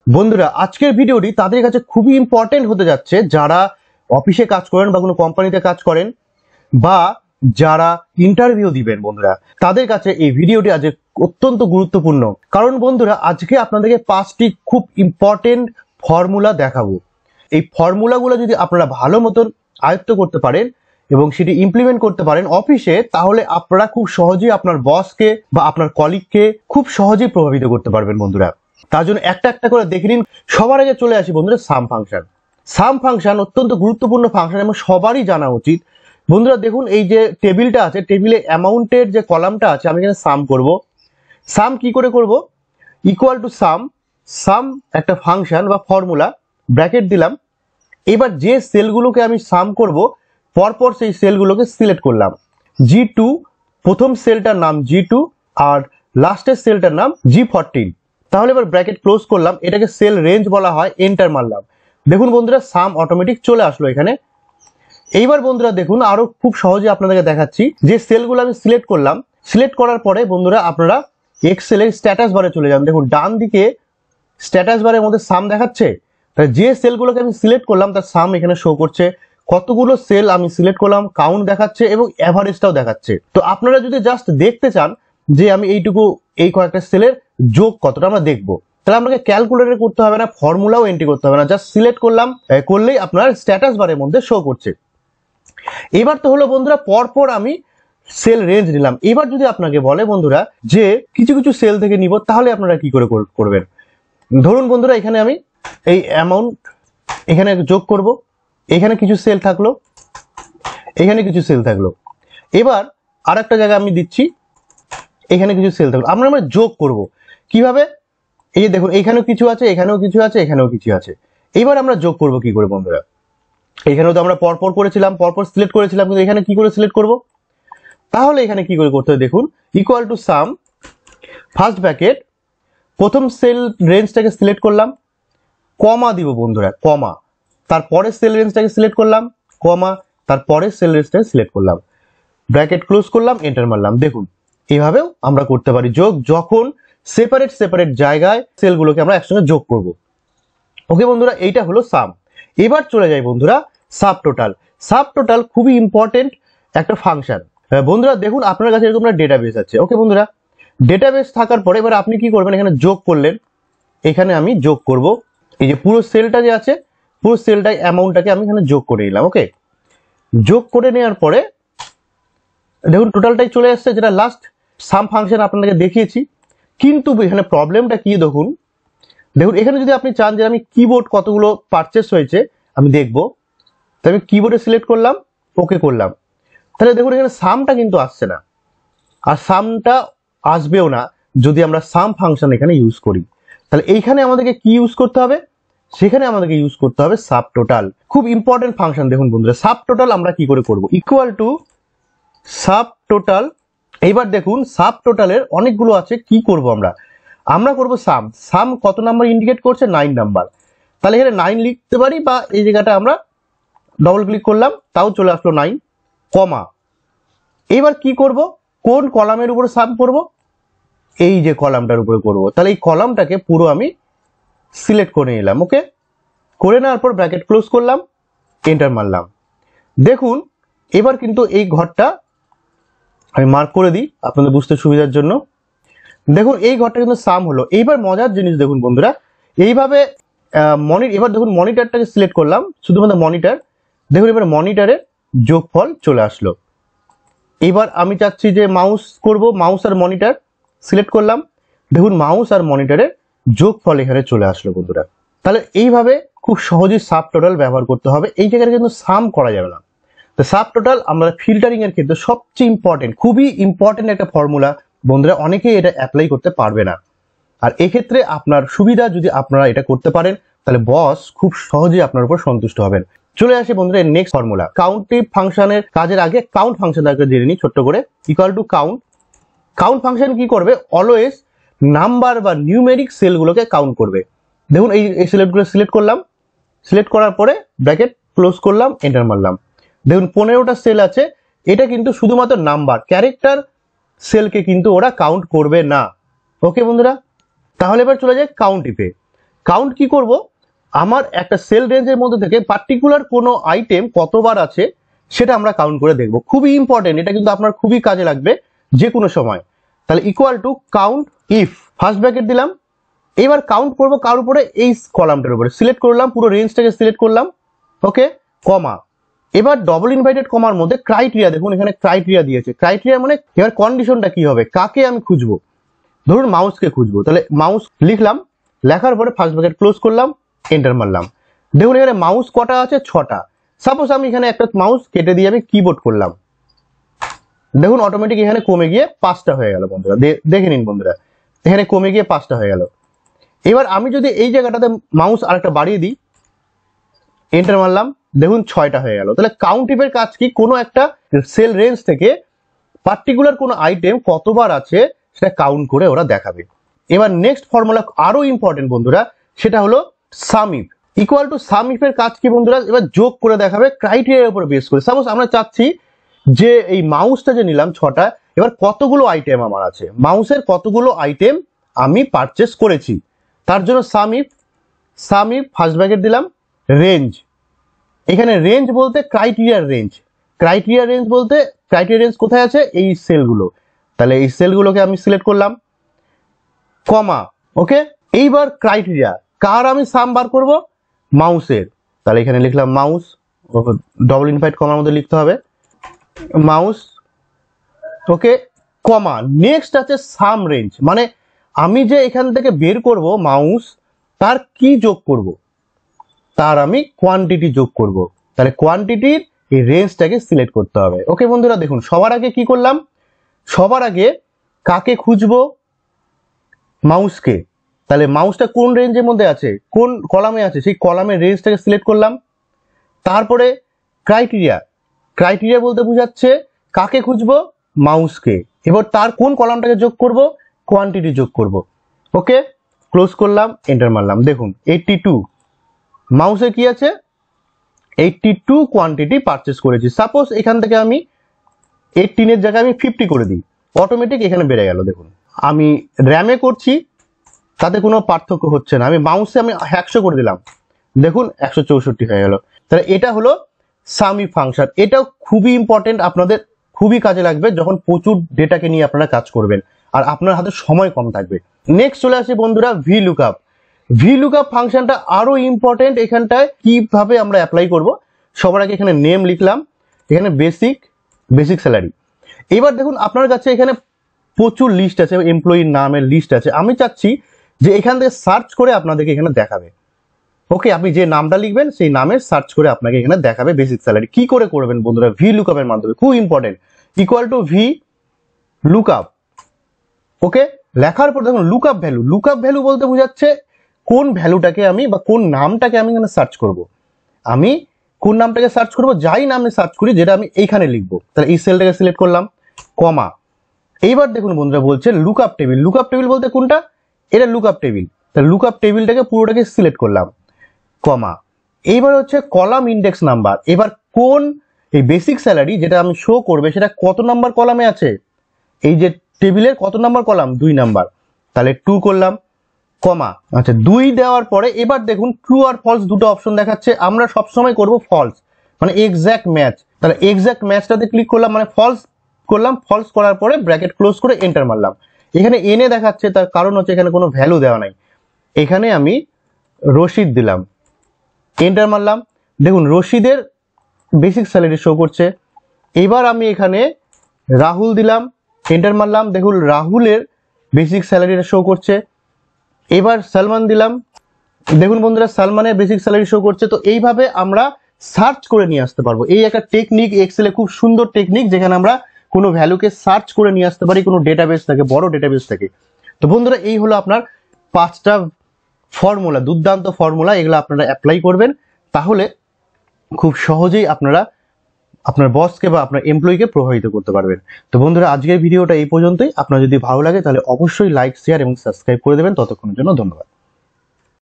বন্ধুরা আজকের ভিডিওটি তাদের কাছে খুবই ইম্পর্টেন্ট হতে যাচ্ছে যারা অফিসে কাজ করেন বা কোনো কোম্পানিতে কাজ করেন বা যারা ইন্টারভিউ দিবেন। বন্ধুরা তাদের কাছে এই ভিডিওটি আজ অত্যন্ত গুরুত্বপূর্ণ, কারণ বন্ধুরা আজকে আপনাদেরকে 5টি খুব ইম্পর্টেন্ট ফর্মুলা দেখাবো। এই ফর্মুলাগুলো যদি আপনারা ভালো মতন আয়ত্ত করতে পারেন এবং সেটি ইমপ্লিমেন্ট করতে পারেন অফিসে, তাহলে আপনারা খুব সহজেই আপনার বসকে বা আপনার কলিগকে খুব সহজেই প্রভাবিত করতে পারবেন। বন্ধুরা তার জন্য একটা একটা করে দেখে নিন। সবার আগে চলে আসি বন্ধুরা সাম ফাংশন। সাম ফাংশন অত্যন্ত গুরুত্বপূর্ণ ফাংশন এবং সবারই জানা উচিত। বন্ধুরা দেখুন, এই যে টেবিলটা আছে, টেবিলে অ্যামাউন্টের যে কলামটা আছে, আমি এখানে সাম করব। সাম কি করে করব? ইকুয়াল টু সাম, সাম একটা ফাংশন বা ফর্মুলা, ব্র্যাকেট দিলাম। এবার যে সেলগুলোকে আমি সাম করব পরপর সেই সেলগুলোকে সিলেক্ট করলাম। G2 প্রথম সেলটার নাম G2 আর লাস্টের সেলটার নাম G14। তাহলে এবার ব্র্যাকেট ক্লোজ করলাম, এটাকে সেল রেঞ্জ বলা হয়, এন্টার মারলাম। দেখুন বন্ধুরা সাম অটোমেটিক চলে আসলো এখানে। এইবার বন্ধুরা দেখুন, আরো খুব সহজে আপনাদেরকে দেখাচ্ছি। যে সেলগুলো আমি সিলেক্ট করলাম, সিলেক্ট করার পরে বন্ধুরা আপনারা এক্সেলের স্ট্যাটাস বারে চলে যান। দেখুন ডান দিকে স্ট্যাটাস বারের মধ্যে সাম দেখাচ্ছে। যে সেলগুলোকে আমি সিলেক্ট করলাম তার সাম এখানে শো করছে, কতগুলো সেল আমি সিলেক্ট করলাম কাউন্ট দেখাচ্ছে এবং এভারেজটাও দেখাচ্ছে। তো আপনারা যদি জাস্ট দেখতে চান যে আমি এই কয়েকটা সেলের যোগ কতটা আমরা দেখবো, তাহলে আপনাকে ক্যালকুলেটর করতে হবে না, ফর্মুলাও এন্ট্রি করতে হবে না, জাস্ট সিলেক্ট করলেই আপনার স্ট্যাটাস বারের মধ্যে শো করছে। এবার তো হলো বন্ধুরা, পরপর আমি সেল রেঞ্জ নিলাম। এবার যদি আপনাকে বলে বন্ধুরা যে কিছু কিছু সেল থেকে নিব, তাহলে আপনারা কি করে করবেন? ধরুন বন্ধুরা এখানে আমি এই অ্যামাউন্ট এখানে যোগ করব, এখানে কিছু সেল থাকলো, এখানে কিছু সেল থাকলো। এবার আর একটা জায়গায় আমি দিচ্ছি, এখানে কিছু সেল থাকলো। আমরা যোগ করব কিভাবে? এই যে দেখুন, এখানেও কিছু আছে, এখানেও কিছু আছে, এখানেও কিছু আছে। এবার আমরা যোগ করব কি করে বন্ধুরা? এখানেও তো আমরা পরপর করেছিলাম, পরপর সিলেক্ট করেছিলাম, কিন্তু এখানে কি করে সিলেক্ট করব? তাহলে এখানে কি করে করতে হবে দেখুন, equal to some, first bracket, প্রথম সেল রেঞ্জটাকে সিলেক্ট করলাম, কমা দিব বন্ধুরা, কমা, তারপরে সেল রেঞ্জটাকে সিলেক্ট করলাম, কমা, তারপরে সেল রেঞ্জটাকে সিলেক্ট করলাম, ব্র্যাকেট ক্লোজ করলাম, এন্টার মারলাম। দেখুন এইভাবেও আমরা করতে পারি যোগ, যখন সেপারেট সেপারেট জায়গায় সেলগুলোকে আমরা একসঙ্গে যোগ করব। ওকে বন্ধুরা, এইটা হলো সাম। এবার চলে যাই বন্ধুরা সাব টোটাল। সাব টোটাল খুবই ইম্পর্টেন্ট একটা ফাংশন। বন্ধুরা দেখুন, আপনার কাছে এরকম একটা ডেটাবেস আছে। ওকে বন্ধুরা, ডেটাবেস থাকার পরে এবার আপনি কি করবেন, এখানে যোগ করলেন, এখানে আমি যোগ করব। এই যে পুরো সেলটা যে আছে, পুরো সেলটাই অ্যামাউন্টটাকে আমি এখানে যোগ করে নিলাম। ওকে, যোগ করে নেওয়ার পরে দেখুন টোটালটাই চলে আসছে, যেটা লাস্ট সাম ফাংশন আপনাদেরকে দেখিয়েছি। কিন্তু এখানে প্রবলেমটা কি দেখুন, এখানে যদি আপনি চান যে আমি কিবোর্ড কতগুলো পারচেস হয়েছে আমি দেখবো, তাই আমি কিবোর্ডে সিলেক্ট করলাম, ওকে করলাম। তাহলে দেখুন এখানে সামটা কিন্তু আসছে না, আর সামটা আসবেও না যদি আমরা সাম ফাংশন এখানে ইউজ করি। তাহলে এইখানে আমাদেরকে কি ইউজ করতে হবে? সেখানে আমাদেরকে ইউজ করতে হবে সাব টোটাল। খুব ইম্পর্টেন্ট ফাংশন। দেখুন বন্ধুরা, সাব টোটাল আমরা কি করে করব? Equal to sub total. এইবার দেখুন সাব টোটালের অনেকগুলো আছে, কি করব আমরা করব সাম। সাম কত নাম্বার ইন্ডিকেট করছে? 9 নাম্বার। তাহলে এখানে 9 লিখতে পারি, বা এই জায়গাটা আমরা ডবল ক্লিক করলাম, তাও চলে আসলো 9, কমা। এবার কি করব? কোন কলামের উপরে সাম করব? এই যে কলামটার উপরে করব। তাহলে এই কলামটাকে পুরো আমি সিলেক্ট করে নিলাম। ওকে, করে নেওয়ার পর ব্র্যাকেট ক্লোজ করলাম, এন্টার মারলাম। দেখুন এবার কিন্তু এই ঘরটা আমি মার্ক করে দিই আপনাদের বুঝতে সুবিধার জন্য। দেখুন এই ঘরটা কিন্তু সাম হলো। এইবার মজার জিনিস দেখুন বন্ধুরা, এইভাবে এবার দেখুন মনিটরটাকে সিলেক্ট করলাম, শুধুমাত্র মনিটর। দেখুন এবার মনিটরের যোগফল চলে আসলো। এবার আমি চাচ্ছি যে মাউস করব, মাউস আর মনিটর সিলেক্ট করলাম, দেখুন মাউস আর মনিটরের যোগফল এখানে চলে আসলো বন্ধুরা। তাহলে এইভাবে খুব সহজেই সাব টোটাল ব্যবহার করতে হবে। এই জায়গায় কিন্তু সাম করা যাবে না। তো সাব টোটাল আমরা ফিল্টারিং এর ক্ষেত্রে সবচেয়ে ইম্পর্টেন্ট, খুবই ইম্পর্টেন্ট একটা ফর্মুলা বন্ধুরা। অনেকেই এটা অ্যাপ্লাই করতে পারবে না, আর এক্ষেত্রে আপনার সুবিধা, যদি আপনারা এটা করতে পারেন তাহলে বস খুব সহজেই আপনার উপর সন্তুষ্ট হবেন। চলে আসে বন্ধুরা নেক্সট ফর্মুলা। কাউন্টিভ ফাংশনের কাজের আগে কাউন্ট ফাংশনটাকে জেনে নিই ছোট্ট করে। Equal to count. Count function কি করবে? অলওয়েজ নাম্বার বা নিউমেরিক সেলগুলোকে কাউন্ট করবে। দেখুন এই সেলগুলো সিলেক্ট করলাম, সিলেক্ট করার পরে ব্র্যাকেট ক্লোজ করলাম, এন্টার মারলাম। দেখুন 15টা সেল আছে, এটা কিন্তু শুধুমাত্র নাম্বার, ক্যারেক্টার সেলকে কিন্তু ওরা কাউন্ট করবে না। ওকে বন্ধুরা, তাহলে এবার চলে যায় কাউন্টিফে। কাউন্ট কি করব, আমার একটা সেল রেঞ্জের মধ্যে থেকে পার্টিকুলার কোনো আইটেম কতবার আছে সেটা আমরা কাউন্ট করে দেখব। খুবই ইম্পর্টেন্ট, এটা কিন্তু আপনার খুবই কাজে লাগবে যে কোনো সময়। তাহলে equal to count if, first bracket দিলাম, এবার কাউন্ট করব কার উপরে, এই কলামটার উপরে সিলেক্ট করলাম, পুরো রেঞ্জটাকে সিলেক্ট করলাম, ওকে, কমা। এবার ডবল ইনভার্টেড কমার মধ্যে ক্রাইটেরিয়া, দেখুন এখানে ক্রাইটেরিয়া দিয়েছে। ক্রাইটেরিয়া মানে এবার কন্ডিশনটা কি হবে, কাকে আমি খুঁজবো, ধরুন মাউসকে খুঁজবো, তাহলে মাউস লিখলাম, লেখার পরে ফার্স্ট ব্র্যাকেট ক্লোজ করলাম, এন্টার মারলাম। দেখুন এখানে মাউস কটা আছে, 6টা। সাপোজ আমি এখানে একটা মাউস কেটে দিয়ে আমি কিবোর্ড করলাম, দেখুন অটোমেটিক এখানে কমে গিয়ে 5টা হয়ে গেল বন্ধুরা, দেখে নিন বন্ধুরা, এখানে কমে গিয়ে 5টা হয়ে গেল। এবার আমি যদি এই জায়গাটাতে মাউস আরেকটা বাড়িয়ে দিই, এন্টার মারলাম, দেখুন 6টা হয়ে গেল। তাহলে কাউন্টিফের কাজ কি, কোনো একটা সেল রেঞ্জ থেকে পার্টিকুলার কোনো আইটেম কতবার আছে সেটা কাউন্ট করে ওরা দেখাবে। এবার নেক্সট ফর্মুলা আরো ইম্পর্টেন্ট বন্ধুরা, সেটা হলো সামইফ। ইকুয়াল টু সামইফের কাজ কি বন্ধুরা, এবার যোগ করে দেখাবে ক্রাইটেরিয়ার উপর বেস করে। সাপোজ আমরা চাচ্ছি যে এই মাউসটা যে নিলাম 6টা, এবার কতগুলো আইটেম আমার আছে, মাউসের কতগুলো আইটেম আমি পারচেস করেছি, তার জন্য সামইফ ফার্স্ট ব্র্যাকেট দিলাম, রেঞ্জ। এখানে রেঞ্জ বলতে ক্রাইটেরিয়ার রেঞ্জ, ক্রাইটেরিয়া রেঞ্জ বলতে ক্রাইটেরিয়া রেঞ্জ কোথায় আছে, এই সেলগুলো, তাহলে এই সেলগুলোকে আমি সিলেক্ট করলাম, কমা, ওকে। এইবার ক্রাইটেরিয়া কার আমি সাম বার করব, মাউসের, তাহলে এখানে লিখলাম মাউস, ডবল ইনভার্টেড কমার মধ্যে লিখতে হবে মাউস, ওকে, কমা। নেক্সট আছে সাম রেঞ্জ, মানে আমি যে এখান থেকে বের করব মাউস, তার কি যোগ করব, তার আমি কোয়ান্টিটি যোগ করব, তাহলে কোয়ান্টিটির এই রেঞ্জটাকে সিলেক্ট করতে হবে। ওকে বন্ধুরা, দেখুন সবার আগে কি করলাম, সবার আগে কাকে খুঁজবো, মাউসকে, তাহলে মাউসটা কোন রেঞ্জের মধ্যে আছে, কোন কলামে আছে, সেই কলামের রেঞ্জটাকে সিলেক্ট করলাম। তারপরে ক্রাইটেরিয়া বলতে বোঝাচ্ছে কাকে খুঁজবো, মাউসকে, এবার তার কোন কলামটাকে যোগ করব, কোয়ান্টিটি যোগ করব, ওকে, ক্লোজ করলাম, এন্টার মারলাম। দেখুন 82 মাউসে কি আছে, 82 কোয়ান্টিটি পারচেস করেছি। সাপোজ এখান থেকে আমি 18 এর জায়গায় আমি 50 করে দিই, অটোমেটিক এখানে বেড়ে গেল। দেখুন আমি র্যামে করছি, তাতে কোনো পার্থক্য হচ্ছে না, আমি মাউসে আমি 100 করে দিলাম, দেখুন 164 হয়ে গেল। তাহলে এটা হলো সামি ফাংশন। এটাও খুবই ইম্পর্টেন্ট, আপনাদের খুবই কাজে লাগবে যখন প্রচুর ডেটাকে নিয়ে আপনারা কাজ করবেন আর আপনার হাতে সময় কম থাকবে। নেক্সট চলে আসি বন্ধুরা vlookup। vlookup ফাংশনটা আরো ইম্পর্টেন্ট, এখানটায় কিভাবে আমরা অ্যাপ্লাই করব। সবার আগে এখানে নেম লিখলাম, এখানে বেসিক স্যালারি। এবার দেখুন আপনার কাছে এখানে প্রচুর লিস্ট আছে, এমপ্লয়ির নামের লিস্ট আছে, আমি চাচ্ছি যে এখান থেকে সার্চ করে আপনাদেরকে এখানে দেখাবে, ওকে, আপনি যে নামটা লিখবেন সেই নামের সার্চ করে আপনাকে এখানে দেখাবে বেসিক স্যালারি। কি করে করবেন বন্ধুরা, vlookup এর মাধ্যমে, খুব ইম্পর্টেন্ট। ইকুয়াল টু vlookup, ওকে, লেখার পর দেখুন লুকআপ ভ্যালু বলতে বোঝাচ্ছে কোন ভ্যালুটাকে আমি বা কোন নামটাকে আমি এখানে সার্চ করব, আমি কোন নামটাকে সার্চ করব, যাই নামে সার্চ করি যেটা আমি এইখানে লিখবো, তাহলে এই সেলটাকে সিলেক্ট করলাম, কমা। এইবার দেখুন বন্ধুরা বলছে লুকআপ টেবিল বলতে কোনটা, এটা লুকআপ টেবিল, তাহলে লুকআপ টেবিলটাকে পুরোটাকে সিলেক্ট করলাম, কমা। এইবার হচ্ছে কলাম ইন্ডেক্স নাম্বার, এবার কোন এই বেসিক স্যালারি যেটা আমি শো করবে সেটা কত নাম্বার কলামে আছে, এই যে টেবিলের কত নাম্বার কলাম, 2 নাম্বার, তাহলে 2 করলাম, কমা। আচ্ছা 2 দেওয়ার পরে এবার দেখুন ট্রু আর ফলস দুটো অপশন দেখাচ্ছে, আমরা সবসময় করব ফলস, মানে এক্সাক্ট ম্যাচ, তাহলে এক্সাক্ট ম্যাচটাতে ক্লিক করলাম, মানে ফলস করলাম, ফলস করার পরে ব্র্যাকেট ক্লোজ করে এন্টার মারলাম। এখানে এনে দেখাচ্ছে, তার কারণ হচ্ছে এখানে কোনো ভ্যালু দেওয়া নাই, এখানে আমি রশিদ দিলাম, এন্টার মারলাম। দেখুন রশিদের বেসিক স্যালারি শো করছে। এবার আমি এখানে রাহুল দিলাম, এন্টার মারলাম, দেখুন রাহুলের বেসিক স্যালারিটা শো করছে। এবার সালমান দিলাম, দেখুন বন্ধুরা সালমানের বেসিক স্যালারি শো করছে। তো এইভাবে আমরা সার্চ করে নিয়ে আসতে পারবো, এই একটা টেকনিক, এক্সেলে খুব সুন্দর টেকনিক, যেখানে আমরা কোনো ভ্যালুকে সার্চ করে নিয়ে আসতে পারি কোনো ডেটাবেস থেকে, বড় ডেটাবেস থেকে। তো বন্ধুরা এই হলো আপনার 5টা ফর্মুলা, দুর্দান্ত ফর্মুলা, এগুলো আপনারা অ্যাপ্লাই করবেন, তাহলে খুব সহজেই আপনারা আপনার বসকে বা আপনার এমপ্লয়িকে প্রভাবিত করতে পারবেন। তো বন্ধুরা আজকের ভিডিওটা এই পর্যন্তই। আপনার যদি ভালো লাগে তাহলে অবশ্যই লাইক, শেয়ার এবং সাবস্ক্রাইব করে দেবেন। ততক্ষণের জন্য ধন্যবাদ।